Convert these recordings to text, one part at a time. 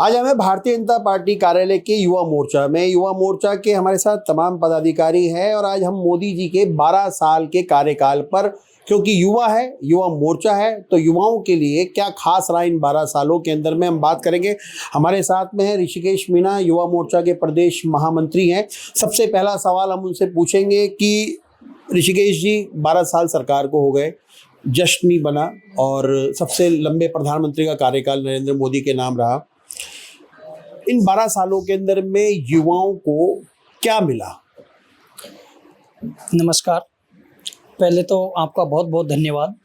आज हमें भारतीय जनता पार्टी कार्यालय के युवा मोर्चा में युवा मोर्चा के हमारे साथ तमाम पदाधिकारी हैं और आज हम मोदी जी के 12 साल के कार्यकाल पर, क्योंकि युवा है, युवा मोर्चा है, तो युवाओं के लिए क्या खास रहा इन 12 सालों के अंदर में हम बात करेंगे। हमारे साथ में है ऋषिकेश मीणा, युवा मोर्चा के प्रदेश महामंत्री हैं। सबसे पहला सवाल हम उनसे पूछेंगे कि ऋषिकेश जी, 12 साल सरकार को हो गए, जश्न भी बना और सबसे लंबे प्रधानमंत्री का कार्यकाल नरेंद्र मोदी के नाम रहा। इन 12 सालों के अंदर में युवाओं को क्या मिला? नमस्कार, पहले तो आपका बहुत बहुत धन्यवाद।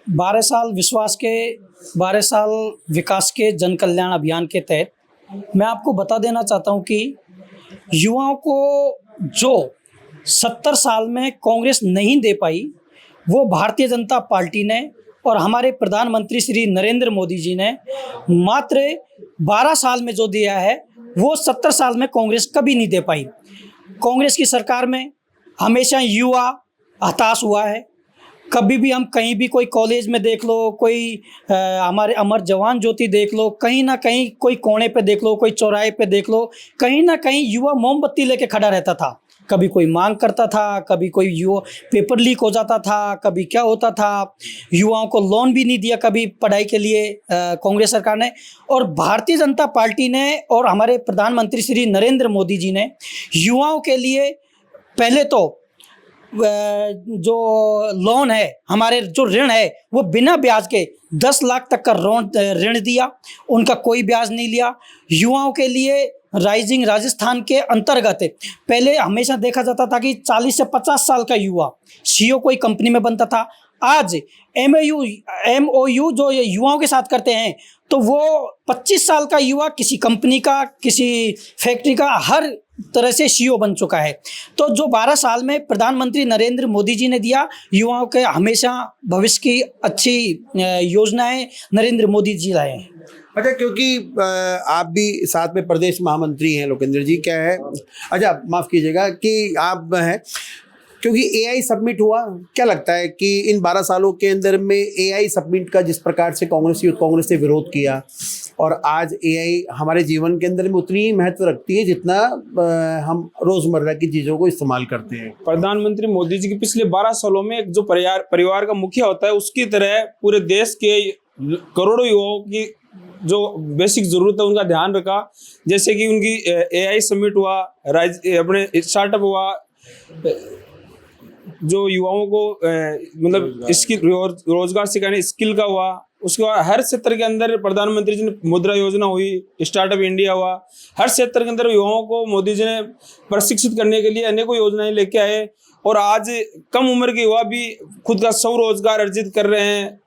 12 साल विश्वास के, 12 साल विकास के जन कल्याण अभियान के तहत मैं आपको बता देना चाहता हूं कि युवाओं को जो 70 साल में कांग्रेस नहीं दे पाई, वो भारतीय जनता पार्टी ने और हमारे प्रधानमंत्री श्री नरेंद्र मोदी जी ने मात्र 12 साल में जो दिया है, वो 70 साल में कांग्रेस कभी नहीं दे पाई। कांग्रेस की सरकार में हमेशा युवा हताश हुआ है। कभी भी हम कहीं भी कोई कॉलेज में देख लो, कोई हमारे अमर जवान ज्योति देख लो, कहीं ना कहीं कोई कोने पे देख लो, कोई चौराहे पे देख लो, कहीं ना कहीं युवा मोमबत्ती लेके खड़ा रहता था। कभी कोई मांग करता था, कभी कोई युवा पेपर लीक हो जाता था, कभी क्या होता था। युवाओं को लोन भी नहीं दिया कभी पढ़ाई के लिए कांग्रेस सरकार ने। और भारतीय जनता पार्टी ने और हमारे प्रधानमंत्री श्री नरेंद्र मोदी जी ने युवाओं के लिए पहले तो जो लोन है, हमारे जो ऋण है, वो बिना ब्याज के 10 लाख तक का ऋण दिया, उनका कोई ब्याज नहीं लिया। युवाओं के लिए राइजिंग राजस्थान के अंतर्गत पहले हमेशा देखा जाता था कि 40 से 50 साल का युवा सीईओ कोई कंपनी में बनता था। आज एमओयू जो ये युवाओं के साथ करते हैं, तो वो 25 साल का युवा किसी कंपनी का, किसी फैक्ट्री का, हर तरह से सीईओ बन चुका है। तो जो 12 साल में प्रधानमंत्री नरेंद्र मोदी जी ने दिया, युवाओं के हमेशा भविष्य की अच्छी योजनाएं नरेंद्र मोदी जी लाए हैं। अच्छा, क्योंकि आप भी साथ में प्रदेश महामंत्री हैं लोकेंद्र जी, क्या है, अच्छा माफ़ कीजिएगा कि आप हैं, क्योंकि एआई सबमिट हुआ, क्या लगता है कि इन 12 सालों के अंदर में एआई सबमिट का जिस प्रकार से कांग्रेस ने विरोध किया, और आज एआई हमारे जीवन के अंदर में उतनी ही महत्व रखती है जितना हम रोज़मर्रा की चीज़ों को इस्तेमाल करते हैं। प्रधानमंत्री मोदी जी के पिछले 12 सालों में जो परिवार का मुखिया होता है, उसकी तरह पूरे देश के करोड़ों युवाओं की जो बेसिक जरूरत है उनका ध्यान रखा। जैसे कि उनकी एआई समिट हुआ, अपने स्टार्टअप हुआ, जो युवाओं को मतलब स्किल रोजगार सिखाने स्किल का हुआ। उसके बाद हर क्षेत्र के अंदर प्रधानमंत्री जी ने मुद्रा योजना हुई, स्टार्टअप इंडिया हुआ। हर क्षेत्र के अंदर युवाओं को मोदी जी ने प्रशिक्षित करने के लिए अनेकों योजनाएं लेके आए, और आज कम उम्र के युवा भी खुद का स्वरोजगार अर्जित कर रहे हैं।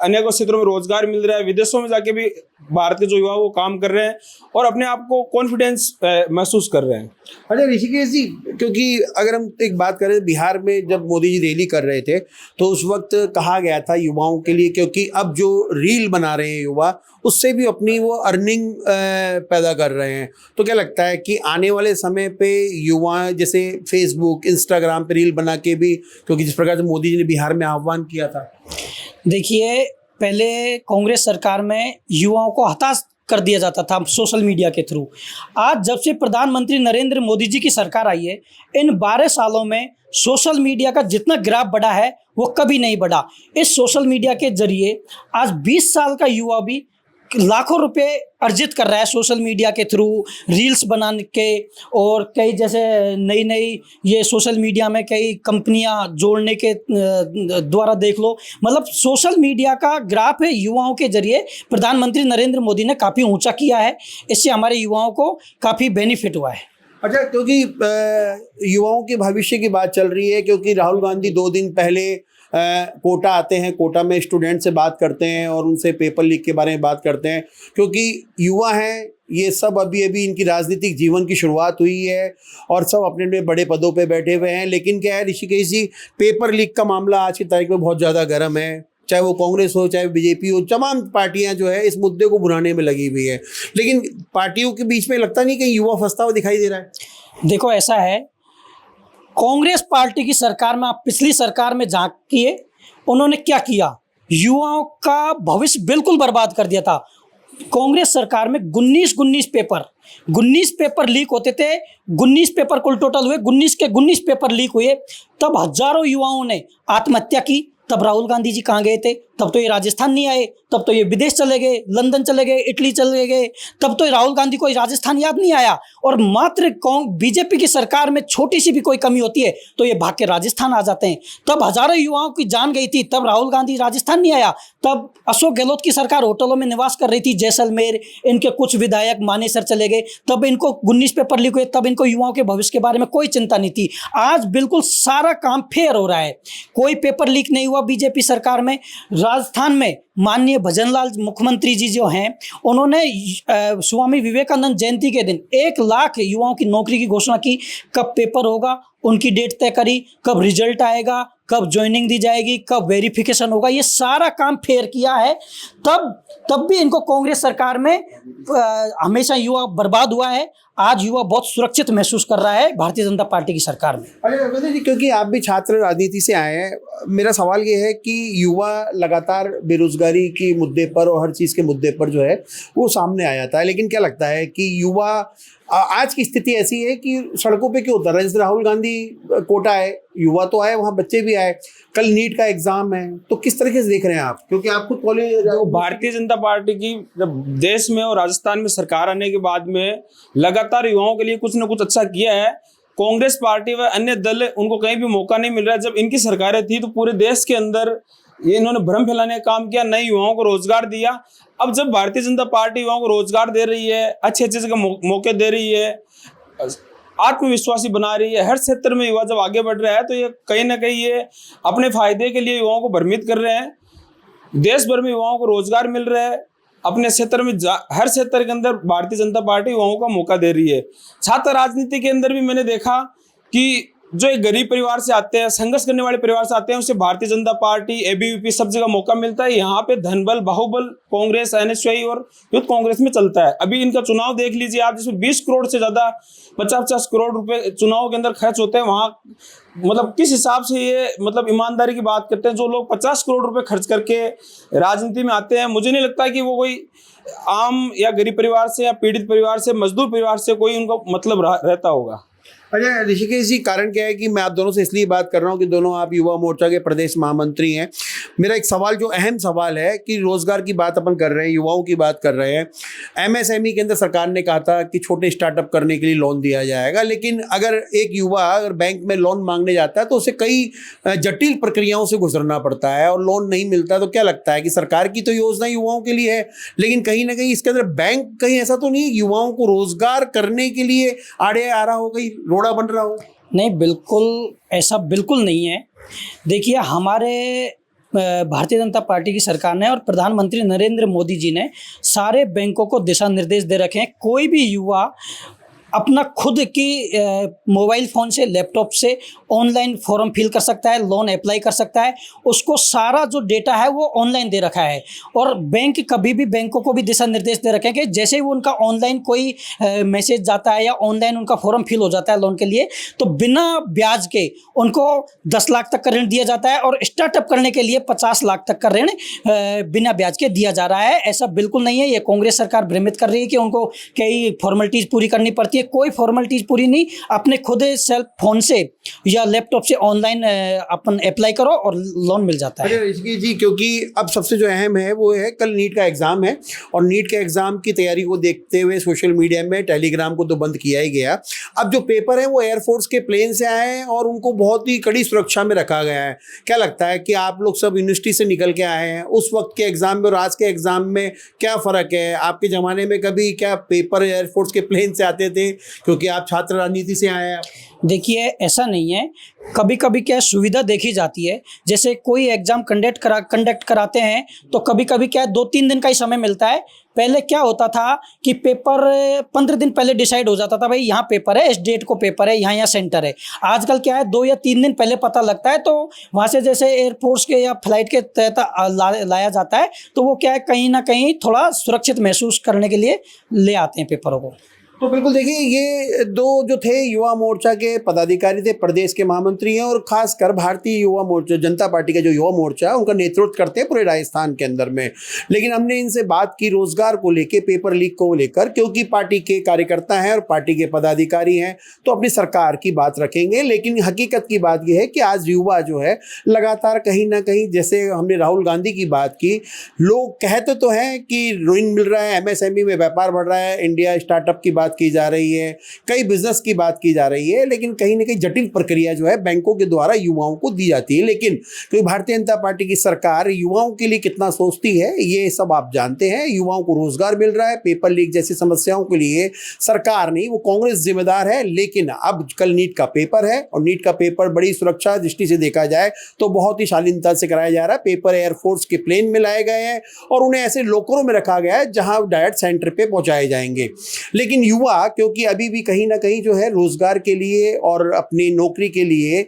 अनेकों क्षेत्रों में रोजगार मिल रहा है। विदेशों में जाके भी भारत के जो युवा वो काम कर रहे हैं और अपने आप को कॉन्फिडेंस महसूस कर रहे हैं। अच्छा ऋषिकेश जी, क्योंकि अगर हम एक बात करें, बिहार में जब मोदी जी रैली कर रहे थे तो उस वक्त कहा गया था युवाओं के लिए, क्योंकि अब जो रील बना रहे हैं युवा, उससे भी अपनी वो अर्निंग पैदा कर रहे हैं। तो क्या लगता है कि आने वाले समय पे युवा जैसे फेसबुक, इंस्टाग्राम पे रील बना के भी, क्योंकि जिस प्रकार से मोदी जी ने बिहार में आह्वान किया था। देखिए, पहले कांग्रेस सरकार में युवाओं को हताश कर दिया जाता था सोशल मीडिया के थ्रू। आज जब से प्रधानमंत्री नरेंद्र मोदी जी की सरकार आई है, इन 12 सालों में सोशल मीडिया का जितना ग्राफ बढ़ा है वो कभी नहीं बढ़ा। इस सोशल मीडिया के जरिए आज 20 साल का युवा भी लाखों रुपए अर्जित कर रहा है सोशल मीडिया के थ्रू, रील्स बनाने के, और कई जैसे नई नई ये सोशल मीडिया में कई कंपनियां जोड़ने के द्वारा देख लो। मतलब सोशल मीडिया का ग्राफ है युवाओं के जरिए प्रधानमंत्री नरेंद्र मोदी ने काफ़ी ऊंचा किया है। इससे हमारे युवाओं को काफ़ी बेनिफिट हुआ है। अच्छा, क्योंकि युवाओं के भविष्य की बात चल रही है, क्योंकि राहुल गांधी 2 दिन पहले कोटा आते हैं, कोटा में स्टूडेंट से बात करते हैं और उनसे पेपर लीक के बारे में बात करते हैं, क्योंकि युवा हैं ये सब, अभी इनकी राजनीतिक जीवन की शुरुआत हुई है और सब अपने अपने बड़े पदों पे बैठे हुए हैं। लेकिन क्या है ऋषिकेश जी, पेपर लीक का मामला आज की तारीख में बहुत ज़्यादा गर्म है, चाहे वो कांग्रेस हो, चाहे बीजेपी हो, तमाम पार्टियां जो है इस मुद्दे को भुनाने में लगी हुई है। लेकिन पार्टियों के बीच में लगता नहीं कि युवा फंसता हुआ दिखाई दे रहा है। देखो, ऐसा है, कांग्रेस पार्टी की सरकार में, आप पिछली सरकार में झांकिए, उन्होंने क्या किया, युवाओं का भविष्य बिल्कुल बर्बाद कर दिया था। कांग्रेस सरकार में 19 पेपर लीक होते थे। 19 पेपर कुल टोटल हुए, 19 के 19 पेपर लीक हुए। तब हजारों युवाओं ने आत्महत्या की। तब राहुल गांधी जी कहाँ गए थे? तब तो ये राजस्थान नहीं आए, तब तो ये विदेश चले गए, लंदन चले गए, इटली चले गए। तब तो राहुल गांधी को राजस्थान याद नहीं आया। और मात्र बीजेपी की सरकार में छोटी सी भी कोई कमी होती है तो ये भाग के राजस्थान आ जाते हैं। तब हजारों युवाओं की जान गई थी, तब राहुल गांधी राजस्थान नहीं आया। तब अशोक गहलोत की सरकार होटलों में निवास कर रही थी, जैसलमेर। इनके कुछ विधायक मानेसर चले गए, तब इनको 19 पेपर लीक हुए, तब इनको युवाओं के भविष्य के बारे में कोई चिंता नहीं थी। आज बिल्कुल सारा काम फेयर हो रहा है, कोई पेपर लीक नहीं हुआ बीजेपी सरकार में। राजस्थान में माननीय भजनलाल मुख्यमंत्री जी जो हैं, उन्होंने स्वामी विवेकानंद जयंती के दिन 1 लाख युवाओं की नौकरी की घोषणा की। कब पेपर होगा उनकी डेट तय करी, कब रिजल्ट आएगा, कब ज्वाइनिंग दी जाएगी, कब वेरिफिकेशन होगा, ये सारा काम फेयर किया है। तब भी इनको कांग्रेस सरकार में हमेशा युवा बर्बाद हुआ है। आज युवा बहुत सुरक्षित महसूस कर रहा है भारतीय जनता पार्टी की सरकार में। अरे रविंद्र जी, क्योंकि आप भी छात्र राजनीति से आए हैं, मेरा सवाल ये है कि युवा लगातार बेरोजगारी के मुद्दे पर और हर चीज़ के मुद्दे पर जो है वो सामने आ जाता है, लेकिन क्या लगता है कि युवा आज की स्थिति ऐसी है कि सड़कों पे क्यों उतर रहा है? जैसे राहुल गांधी कोटा है, युवा तो आए, वहाँ बच्चे भी आए, कल नीट का एग्जाम है, तो किस तरीके से देख रहे हैं आप? क्योंकि आप खुद कॉलेज। भारतीय जनता पार्टी की जब देश में और राजस्थान में सरकार आने के बाद में लगातार युवाओं के लिए कुछ न कुछ अच्छा किया है। कांग्रेस पार्टी व अन्य दल, उनको कहीं भी मौका नहीं मिल रहा है। जब इनकी सरकारें थी तो पूरे देश के अंदर ये इन्होंने भ्रम फैलाने का काम किया, नए युवाओं को रोजगार दिया। अब जब भारतीय जनता पार्टी युवाओं को रोजगार दे रही है, अच्छे अच्छे जगह मौके दे रही है, आत्मविश्वासी बना रही है, हर क्षेत्र में युवा जब आगे बढ़ रहा है तो ये कहीं ना कहीं ये अपने फायदे के लिए युवाओं को भ्रमित कर रहे हैं। देश भर में युवाओं को रोजगार मिल रहा है, अपने क्षेत्र में हर क्षेत्र के अंदर भारतीय जनता पार्टी युवाओं को मौका दे रही है। छात्र राजनीति के अंदर भी मैंने देखा कि जो एक गरीब परिवार से आते हैं, संघर्ष करने वाले परिवार से आते हैं, उसे भारतीय जनता पार्टी, एबीवीपी सब जगह मौका मिलता है। यहाँ पे धनबल, बाहुबल कांग्रेस, एनएसयूआई और यूथ कांग्रेस में चलता है। अभी इनका चुनाव देख लीजिए आप, जिसमें 20 करोड़ से ज्यादा 50-50 करोड़ रुपए चुनाव के अंदर खर्च होते हैं। वहाँ मतलब किस हिसाब से ये मतलब ईमानदारी की बात करते हैं? जो लोग 50 करोड़ रुपए खर्च करके राजनीति में आते हैं, मुझे नहीं लगता कि वो कोई आम या गरीब परिवार से या पीड़ित परिवार से, मजदूर परिवार से कोई उनको मतलब रहता होगा। अच्छा ऋषिकेश जी, कारण क्या है कि मैं आप दोनों से इसलिए बात कर रहा हूँ कि दोनों आप युवा मोर्चा के प्रदेश महामंत्री हैं। मेरा एक सवाल, जो अहम सवाल है कि रोजगार की बात अपन कर रहे हैं, युवाओं की बात कर रहे हैं। एमएसएमई के अंदर सरकार ने कहा था कि छोटे स्टार्टअप करने के लिए लोन दिया जाएगा, लेकिन अगर एक युवा अगर बैंक में लोन मांगने जाता है तो उसे कई जटिल प्रक्रियाओं से गुजरना पड़ता है और लोन नहीं मिलता। तो क्या लगता है कि सरकार की तो योजना युवाओं के लिए है, लेकिन कहीं ना कहीं इसके अंदर बैंक कहीं ऐसा तो नहीं युवाओं को रोजगार करने के लिए आड़े आ रहा हो, कहीं रोड़ा बन रहा हो? नहीं, बिल्कुल ऐसा बिल्कुल नहीं है। देखिए, हमारे भारतीय जनता पार्टी की सरकार ने और प्रधानमंत्री नरेंद्र मोदी जी ने सारे बैंकों को दिशा निर्देश दे रखे हैं। कोई भी युवा अपना खुद की मोबाइल फ़ोन से, लैपटॉप से ऑनलाइन फॉर्म फिल कर सकता है, लोन अप्लाई कर सकता है। उसको सारा जो डेटा है वो ऑनलाइन दे रखा है। और बैंक कभी भी, बैंकों को भी दिशा निर्देश दे रखे हैं कि जैसे ही वो उनका ऑनलाइन कोई मैसेज जाता है या ऑनलाइन उनका फॉर्म फिल हो जाता है लोन के लिए, तो बिना ब्याज के उनको 10 लाख तक का ऋण दिया जाता है और स्टार्टअप करने के लिए 50 लाख तक का ऋण बिना ब्याज के दिया जा रहा है। ऐसा बिल्कुल नहीं है। ये कांग्रेस सरकार भ्रमित कर रही है कि उनको कई फॉर्मेलिटीज़ पूरी करनी पड़ती है। कोई फॉर्मेलिटीज पूरी नहीं, अपने खुद सेल्फ फोन से या लैपटॉप से ऑनलाइन अपन अप्लाई करो और लोन मिल जाता है। अरे जी, क्योंकि अब सबसे जो अहम है वो है कल नीट का एग्जाम है और नीट के एग्जाम की तैयारी को देखते हुए सोशल मीडिया में टेलीग्राम को तो बंद किया ही गया। अब जो पेपर है वो एयरफोर्स के प्लेन से आए हैं और उनको बहुत ही कड़ी सुरक्षा में रखा गया है। क्या लगता है कि आप लोग सब यूनिवर्सिटी से निकल के आए हैं, उस वक्त के एग्जाम में और आज के एग्जाम में क्या फ़र्क है? आपके ज़माने में कभी क्या पेपर एयरफोर्स के प्लेन से आते थे, क्योंकि आप छात्र राजनीति से आए हैं? देखिए, ऐसा नहीं है। कभी कभी क्या सुविधा देखी जाती है, जैसे कोई एग्ज़ाम कंडक्ट कराते हैं तो कभी कभी क्या 2-3 दिन का ही समय मिलता है। पहले क्या होता था कि पेपर 15 दिन पहले डिसाइड हो जाता था, भाई यहाँ पेपर है, इस डेट को पेपर है, यहाँ सेंटर है। आजकल क्या है, 2 या 3 दिन पहले पता लगता है, तो वहाँ से जैसे एयरफोर्स के या फ्लाइट के तहत लाया जाता है, तो वो क्या है, कहीं ना कहीं थोड़ा सुरक्षित महसूस करने के लिए ले आते हैं पेपरों को। तो बिल्कुल देखिए, ये दो जो थे युवा मोर्चा के पदाधिकारी थे, प्रदेश के महामंत्री हैं, और खासकर भारतीय युवा मोर्चा जनता पार्टी का जो युवा मोर्चा है उनका नेतृत्व करते हैं पूरे राजस्थान के अंदर में। लेकिन हमने इनसे बात की रोजगार को लेकर, पेपर लीक को लेकर, क्योंकि पार्टी के कार्यकर्ता हैं और पार्टी के पदाधिकारी हैं तो अपनी सरकार की बात रखेंगे। लेकिन हकीकत की बात यह है कि आज युवा जो है लगातार कहीं ना कहीं, जैसे हमने राहुल गांधी की बात की, लोग कहते तो हैं कि ऋण मिल रहा है, एमएसएमई में व्यापार बढ़ रहा है, इंडिया स्टार्टअप की बात की जा रही है, कई बिजनेस की बात की जा रही है, लेकिन कहीं ना कहीं जटिल प्रक्रिया जो है बैंकों के द्वारा युवाओं को दी जाती है। लेकिन क्योंकि भारतीय जनता पार्टी की सरकार युवाओं के लिए कितना सोचती है ये सब आप जानते हैं। युवाओं को रोजगार मिल रहा है, पेपर लीक जैसी समस्याओं के लिए सरकार नहीं, वो कांग्रेस जिम्मेदार है। लेकिन अब कल नीट का पेपर है और नीट का पेपर बड़ी सुरक्षा दृष्टि से देखा जाए तो बहुत ही शालीनता से कराया जा रहा है। पेपर एयरफोर्स के प्लेन में लाए गए हैं और उन्हें ऐसे लोकरों में रखा गया है जहां डायरेक्ट सेंटर पे पहुंचाए जाएंगे। लेकिन युवा क्योंकि अभी भी कहीं ना कहीं जो है रोजगार के लिए और अपनी नौकरी के लिए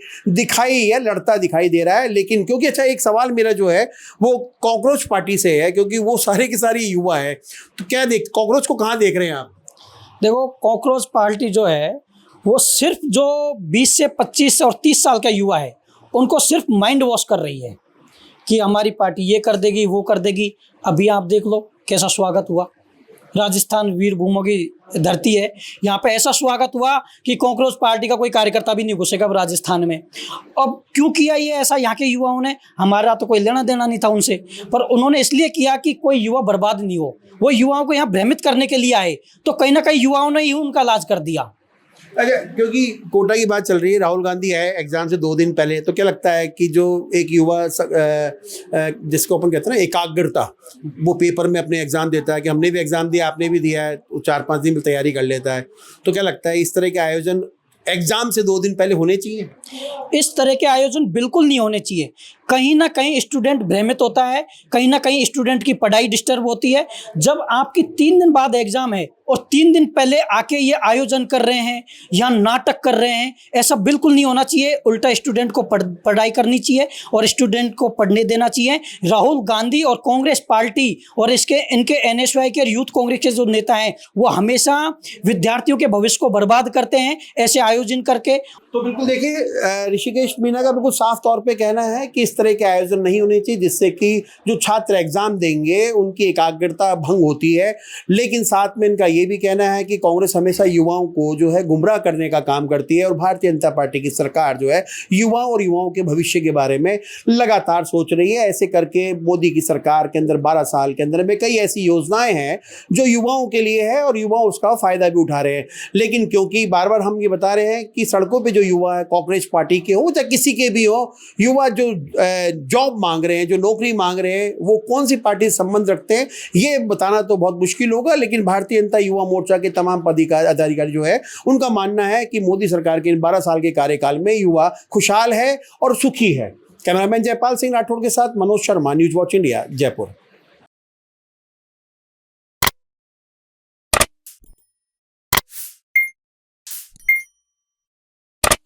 लड़ता दिखाई दे रहा है। लेकिन क्योंकि अच्छा, एक सवाल मेरा जो है वो कॉकरोच पार्टी से है, क्योंकि वो सारे के सारे युवा है, तो क्या कॉकरोच को कहाँ देख रहे हैं आप? देखो, कॉकरोच पार्टी जो है वो सिर्फ जो 20 से 25 और 30 साल का युवा है उनको सिर्फ माइंड वॉश कर रही है कि हमारी पार्टी ये कर देगी, वो कर देगी। अभी आप देख लो कैसा स्वागत हुआ, राजस्थान वीर भूमि की धरती है, यहाँ पे ऐसा स्वागत हुआ कि कॉकरोच पार्टी का कोई कार्यकर्ता भी नहीं घुसेगा अब राजस्थान में। अब क्यों किया ये ऐसा यहाँ के युवाओं ने? हमारा तो कोई लेना देना नहीं था उनसे, पर उन्होंने इसलिए किया कि कोई युवा बर्बाद नहीं हो। वो युवाओं को यहाँ भ्रमित करने के लिए आए, तो कहीं ना कहीं युवाओं ने ही उनका इलाज कर दिया। अच्छा, क्योंकि कोटा की बात चल रही है, राहुल गांधी आए एग्जाम से 2 दिन पहले, तो क्या लगता है कि जो एक युवा जिसको अपन कहते हैं ना एकाग्रता, वो पेपर में अपने एग्जाम देता है कि हमने भी एग्जाम दिया, आपने भी दिया है, 4-5 दिन में तैयारी कर लेता है, तो क्या लगता है इस तरह के आयोजन एग्जाम से 2 दिन पहले होने चाहिए? इस तरह के आयोजन बिल्कुल नहीं होने चाहिए। कहीं ना कहीं स्टूडेंट भ्रमित होता है, कहीं ना कहीं स्टूडेंट की पढ़ाई डिस्टर्ब होती है। जब आपकी 3 दिन बाद एग्जाम है और 3 दिन पहले आके ये आयोजन कर रहे हैं या नाटक कर रहे हैं, ऐसा बिल्कुल नहीं होना चाहिए। उल्टा स्टूडेंट को पढ़ाई करनी चाहिए और स्टूडेंट को पढ़ने देना चाहिए। राहुल गांधी और कांग्रेस पार्टी और इनके एनएसवाई के और यूथ कांग्रेस के जो नेता हैं वो हमेशा विद्यार्थियों के भविष्य को बर्बाद करते हैं ऐसे आयोजन करके। तो बिल्कुल देखिए, ऋषिकेश मीना का बिल्कुल साफ तौर पे कहना है कि इस तरह के आयोजन नहीं होने चाहिए, जिससे कि जो छात्र एग्जाम देंगे उनकी एकाग्रता भंग होती है। लेकिन साथ में इनका ये भी कहना है कि कांग्रेस हमेशा युवाओं को जो है गुमराह करने का काम करती है और भारतीय जनता पार्टी की सरकार जो है युवाओं और युवाओं के भविष्य के बारे में लगातार सोच रही है। ऐसे करके मोदी की सरकार के अंदर 12 साल के अंदर में कई ऐसी योजनाएं हैं जो युवाओं के लिए है और युवा उसका फायदा भी उठा रहे हैं। लेकिन क्योंकि बार बार हम ये बता रहे हैं कि सड़कों पर जो युवा है, कांग्रेस पार्टी के हो चाहे किसी के भी हो, युवा जो जॉब मांग रहे हैं, जो नौकरी मांग रहे हैं, वो कौन सी पार्टी से संबंध रखते हैं ये बताना तो बहुत मुश्किल होगा। लेकिन भारतीय जनता युवा मोर्चा के तमाम पदाधिकारी जो है उनका मानना है कि मोदी सरकार के 12 साल के कार्यकाल में युवा खुशहाल है और सुखी है। कैमरामैन जयपाल सिंह राठौड़ के साथ Manoj Sharma, news watch India, Jaipur.